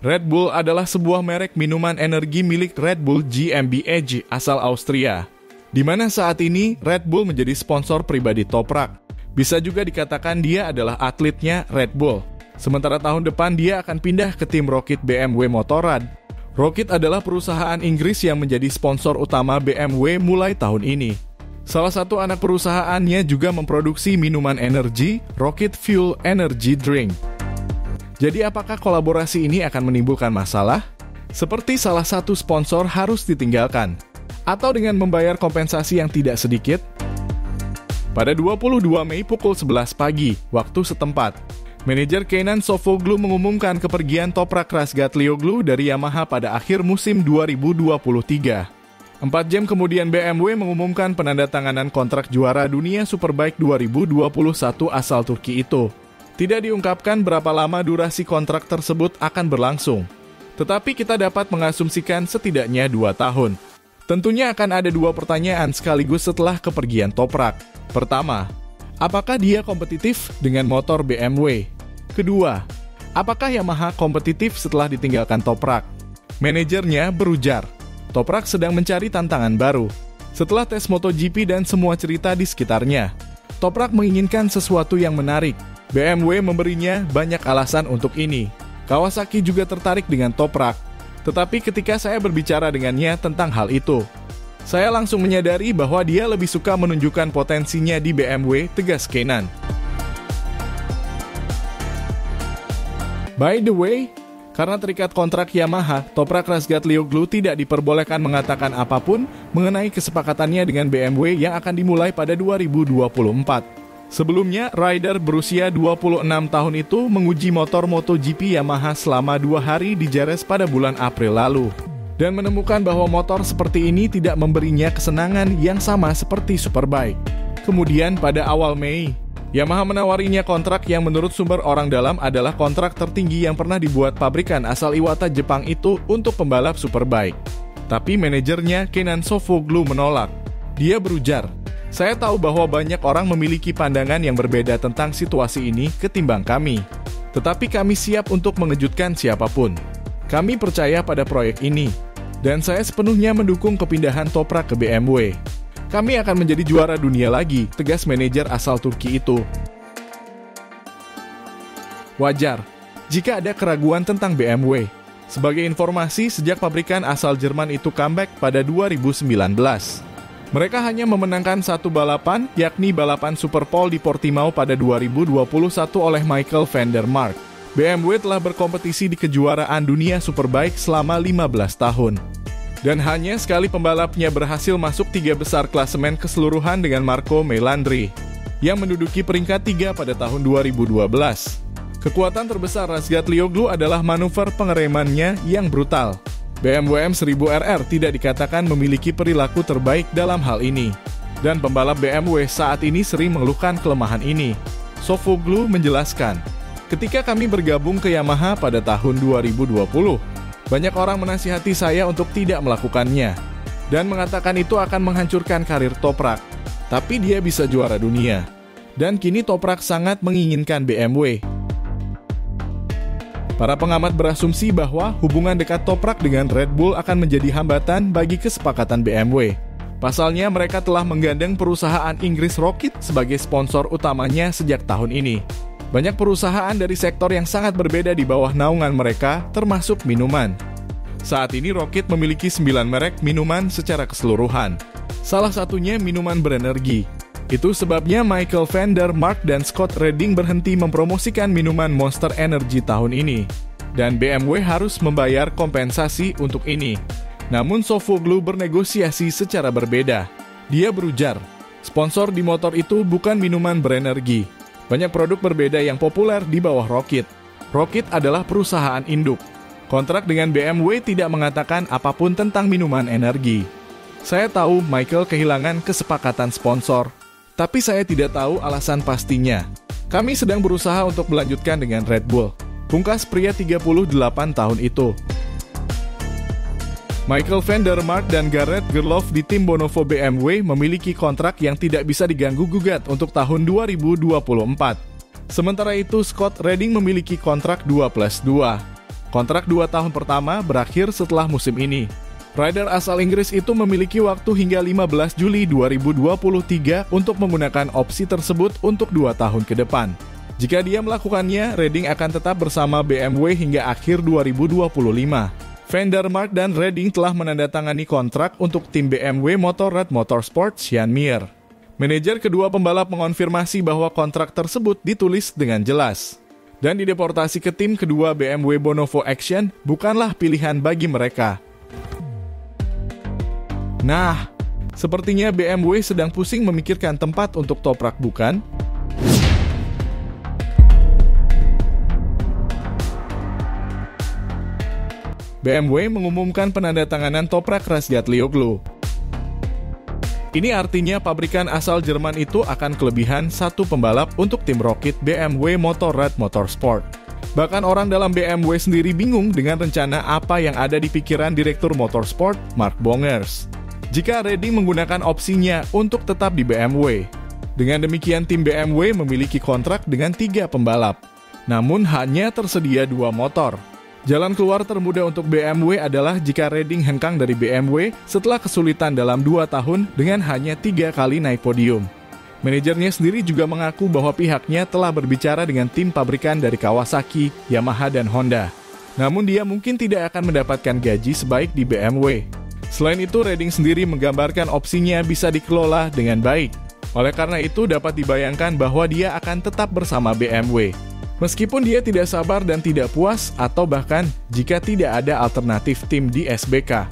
Red Bull adalah sebuah merek minuman energi milik Red Bull GmbH asal Austria, di mana saat ini Red Bull menjadi sponsor pribadi Toprak. Bisa juga dikatakan dia adalah atletnya Red Bull. Sementara tahun depan dia akan pindah ke tim Rocket BMW Motorrad. Rocket adalah perusahaan Inggris yang menjadi sponsor utama BMW mulai tahun ini. Salah satu anak perusahaannya juga memproduksi minuman energi, Rocket Fuel Energy Drink. Jadi apakah kolaborasi ini akan menimbulkan masalah? Seperti salah satu sponsor harus ditinggalkan, atau dengan membayar kompensasi yang tidak sedikit? Pada 22 Mei pukul 11 pagi, waktu setempat, manajer Kenan Sofuoglu mengumumkan kepergian Toprak Razgatlioglu dari Yamaha pada akhir musim 2023. 4 jam kemudian BMW mengumumkan penandatanganan kontrak juara dunia Superbike 2021 asal Turki itu. Tidak diungkapkan berapa lama durasi kontrak tersebut akan berlangsung. Tetapi kita dapat mengasumsikan setidaknya 2 tahun. Tentunya akan ada 2 pertanyaan sekaligus setelah kepergian Toprak. Pertama, apakah dia kompetitif dengan motor BMW? Kedua, apakah Yamaha kompetitif setelah ditinggalkan Toprak? Manajernya berujar, Toprak sedang mencari tantangan baru. Setelah tes MotoGP dan semua cerita di sekitarnya, Toprak menginginkan sesuatu yang menarik. BMW memberinya banyak alasan untuk ini. Kawasaki juga tertarik dengan Toprak. Tetapi ketika saya berbicara dengannya tentang hal itu, saya langsung menyadari bahwa dia lebih suka menunjukkan potensinya di BMW, tegas Kenan. By the way, karena terikat kontrak Yamaha, Toprak Razgatlioglu tidak diperbolehkan mengatakan apapun mengenai kesepakatannya dengan BMW yang akan dimulai pada 2024. Sebelumnya, rider berusia 26 tahun itu menguji motor MotoGP Yamaha selama 2 hari di Jerez pada bulan April lalu, dan menemukan bahwa motor seperti ini tidak memberinya kesenangan yang sama seperti Superbike. Kemudian pada awal Mei, Yamaha menawarinya kontrak yang menurut sumber orang dalam adalah kontrak tertinggi yang pernah dibuat pabrikan asal Iwata Jepang itu untuk pembalap Superbike. Tapi manajernya Kenan Sofuoglu menolak. Dia berujar, saya tahu bahwa banyak orang memiliki pandangan yang berbeda tentang situasi ini ketimbang kami. Tetapi kami siap untuk mengejutkan siapapun. Kami percaya pada proyek ini. Dan saya sepenuhnya mendukung kepindahan Toprak ke BMW. Kami akan menjadi juara dunia lagi, tegas manajer asal Turki itu. Wajar jika ada keraguan tentang BMW. Sebagai informasi, sejak pabrikan asal Jerman itu comeback pada 2019. Mereka hanya memenangkan 1 balapan, yakni balapan Superpole di Portimao pada 2021 oleh Michael van der Mark. BMW telah berkompetisi di kejuaraan dunia Superbike selama 15 tahun. Dan hanya sekali pembalapnya berhasil masuk 3 besar klasemen keseluruhan dengan Marco Melandri, yang menduduki peringkat 3 pada tahun 2012. Kekuatan terbesar Razgatlioglu adalah manuver pengeremannya yang brutal. BMW M1000RR tidak dikatakan memiliki perilaku terbaik dalam hal ini. Dan pembalap BMW saat ini sering mengeluhkan kelemahan ini. Sofuoglu menjelaskan, ketika kami bergabung ke Yamaha pada tahun 2020, banyak orang menasihati saya untuk tidak melakukannya. Dan mengatakan itu akan menghancurkan karir Toprak. Tapi dia bisa juara dunia. Dan kini Toprak sangat menginginkan BMW. Para pengamat berasumsi bahwa hubungan dekat Toprak dengan Red Bull akan menjadi hambatan bagi kesepakatan BMW. Pasalnya mereka telah menggandeng perusahaan Inggris Rocket sebagai sponsor utamanya sejak tahun ini. Banyak perusahaan dari sektor yang sangat berbeda di bawah naungan mereka, termasuk minuman. Saat ini Rocket memiliki 9 merek minuman secara keseluruhan. Salah satunya minuman berenergi. Itu sebabnya Michael van der Mark dan Scott Redding berhenti mempromosikan minuman Monster Energy tahun ini. Dan BMW harus membayar kompensasi untuk ini. Namun Sofuoglu bernegosiasi secara berbeda. Dia berujar, sponsor di motor itu bukan minuman berenergi. Banyak produk berbeda yang populer di bawah Rocket. Rocket adalah perusahaan induk. Kontrak dengan BMW tidak mengatakan apapun tentang minuman energi. Saya tahu Michael kehilangan kesepakatan sponsor. Tapi saya tidak tahu alasan pastinya. Kami sedang berusaha untuk melanjutkan dengan Red Bull. Pungkas pria 38 tahun itu. Michael van der Mark dan Gareth Gerloff di tim Bonovo BMW memiliki kontrak yang tidak bisa diganggu-gugat untuk tahun 2024. Sementara itu, Scott Redding memiliki kontrak 2+2. Kontrak 2 tahun pertama berakhir setelah musim ini. Rider asal Inggris itu memiliki waktu hingga 15 Juli 2023 untuk menggunakan opsi tersebut untuk 2 tahun ke depan. Jika dia melakukannya, Redding akan tetap bersama BMW hingga akhir 2025. Vandermark dan Redding telah menandatangani kontrak untuk tim BMW Motorrad Motorsport Sean Mir. Manajer kedua pembalap mengonfirmasi bahwa kontrak tersebut ditulis dengan jelas. Dan dideportasi ke tim kedua BMW Bonovo Action bukanlah pilihan bagi mereka. Nah, sepertinya BMW sedang pusing memikirkan tempat untuk Toprak, bukan? BMW mengumumkan penandatanganan Toprak Razgatlioglu. Ini artinya pabrikan asal Jerman itu akan kelebihan 1 pembalap untuk tim Rocket BMW Motorrad Motorsport. Bahkan orang dalam BMW sendiri bingung dengan rencana apa yang ada di pikiran Direktur Motorsport, Mark Bongers. Jika Redding menggunakan opsinya untuk tetap di BMW. Dengan demikian tim BMW memiliki kontrak dengan 3 pembalap. Namun hanya tersedia 2 motor. Jalan keluar termudah untuk BMW adalah jika Redding hengkang dari BMW setelah kesulitan dalam 2 tahun dengan hanya 3 kali naik podium. Manajernya sendiri juga mengaku bahwa pihaknya telah berbicara dengan tim pabrikan dari Kawasaki, Yamaha, dan Honda. Namun dia mungkin tidak akan mendapatkan gaji sebaik di BMW. Selain itu, Redding sendiri menggambarkan opsinya bisa dikelola dengan baik. Oleh karena itu, dapat dibayangkan bahwa dia akan tetap bersama BMW. Meskipun dia tidak sabar dan tidak puas, atau bahkan jika tidak ada alternatif tim di SBK.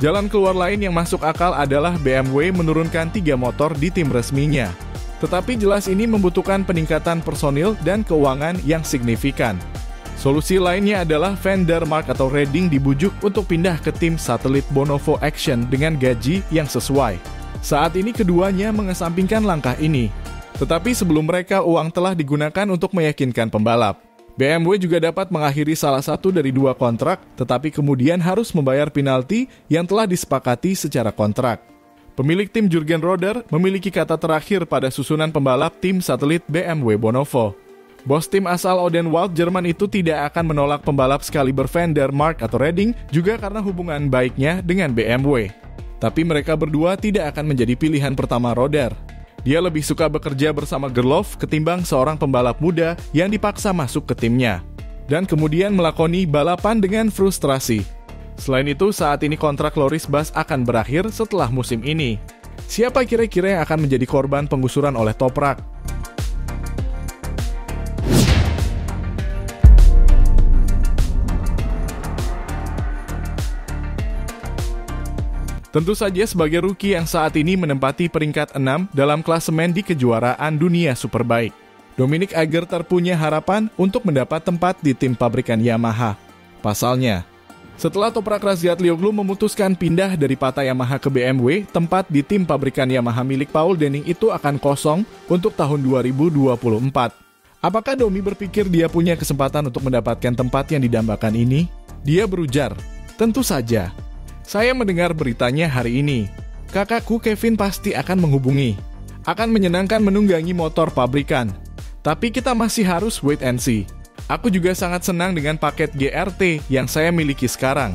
Jalan keluar lain yang masuk akal adalah BMW menurunkan 3 motor di tim resminya. Tetapi jelas ini membutuhkan peningkatan personil dan keuangan yang signifikan. Solusi lainnya adalah Vandermark atau Redding dibujuk untuk pindah ke tim satelit Bonovo Action dengan gaji yang sesuai. Saat ini keduanya mengesampingkan langkah ini. Tetapi sebelum mereka, uang telah digunakan untuk meyakinkan pembalap. BMW juga dapat mengakhiri salah satu dari 2 kontrak, tetapi kemudian harus membayar penalti yang telah disepakati secara kontrak. Pemilik tim Jürgen Roeder memiliki kata terakhir pada susunan pembalap tim satelit BMW Bonovo. Bos tim asal Odenwald, Jerman itu tidak akan menolak pembalap sekaliber Vandermark atau Redding juga karena hubungan baiknya dengan BMW. Tapi mereka berdua tidak akan menjadi pilihan pertama Roeder. Dia lebih suka bekerja bersama Gerloff ketimbang seorang pembalap muda yang dipaksa masuk ke timnya. Dan kemudian melakoni balapan dengan frustrasi. Selain itu, saat ini kontrak Loris Bas akan berakhir setelah musim ini. Siapa kira-kira yang akan menjadi korban penggusuran oleh Toprak? Tentu saja sebagai rookie yang saat ini menempati peringkat 6 dalam klasemen di kejuaraan dunia Superbike. Dominic Aegerter punya harapan untuk mendapat tempat di tim pabrikan Yamaha. Pasalnya, setelah Toprak Razgatlioglu memutuskan pindah dari Pata Yamaha ke BMW, tempat di tim pabrikan Yamaha milik Paul Denning itu akan kosong untuk tahun 2024. Apakah Domi berpikir dia punya kesempatan untuk mendapatkan tempat yang didambakan ini? Dia berujar, tentu saja. Saya mendengar beritanya hari ini. Kakakku Kevin pasti akan menghubungi. Akan menyenangkan menunggangi motor pabrikan. Tapi kita masih harus wait and see. Aku juga sangat senang dengan paket GRT yang saya miliki sekarang.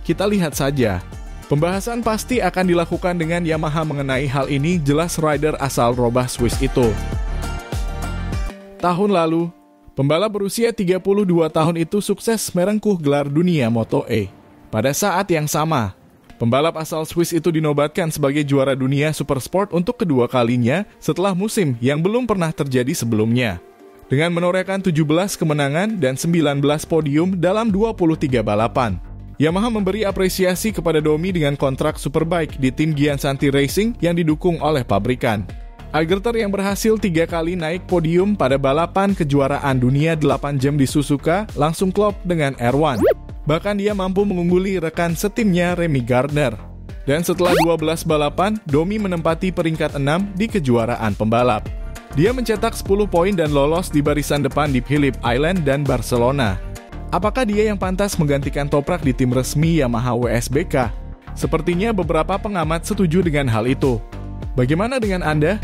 Kita lihat saja. Pembahasan pasti akan dilakukan dengan Yamaha mengenai hal ini, jelas rider asal Robah Swiss itu. Tahun lalu, pembalap berusia 32 tahun itu sukses merengkuh gelar dunia Moto E. Pada saat yang sama, pembalap asal Swiss itu dinobatkan sebagai juara dunia Supersport untuk kedua kalinya setelah musim yang belum pernah terjadi sebelumnya. Dengan menorehkan 17 kemenangan dan 19 podium dalam 23 balapan. Yamaha memberi apresiasi kepada Domi dengan kontrak Superbike di tim Giansanti Racing yang didukung oleh pabrikan. Aegerter yang berhasil 3 kali naik podium pada balapan kejuaraan dunia 8 jam di Suzuka langsung klop dengan R1. Bahkan dia mampu mengungguli rekan setimnya Remy Gardner. Dan setelah 12 balapan, Domi menempati peringkat 6 di kejuaraan pembalap. Dia mencetak 10 poin dan lolos di barisan depan di Phillip Island dan Barcelona. Apakah dia yang pantas menggantikan Toprak di tim resmi Yamaha WSBK? Sepertinya beberapa pengamat setuju dengan hal itu. Bagaimana dengan Anda?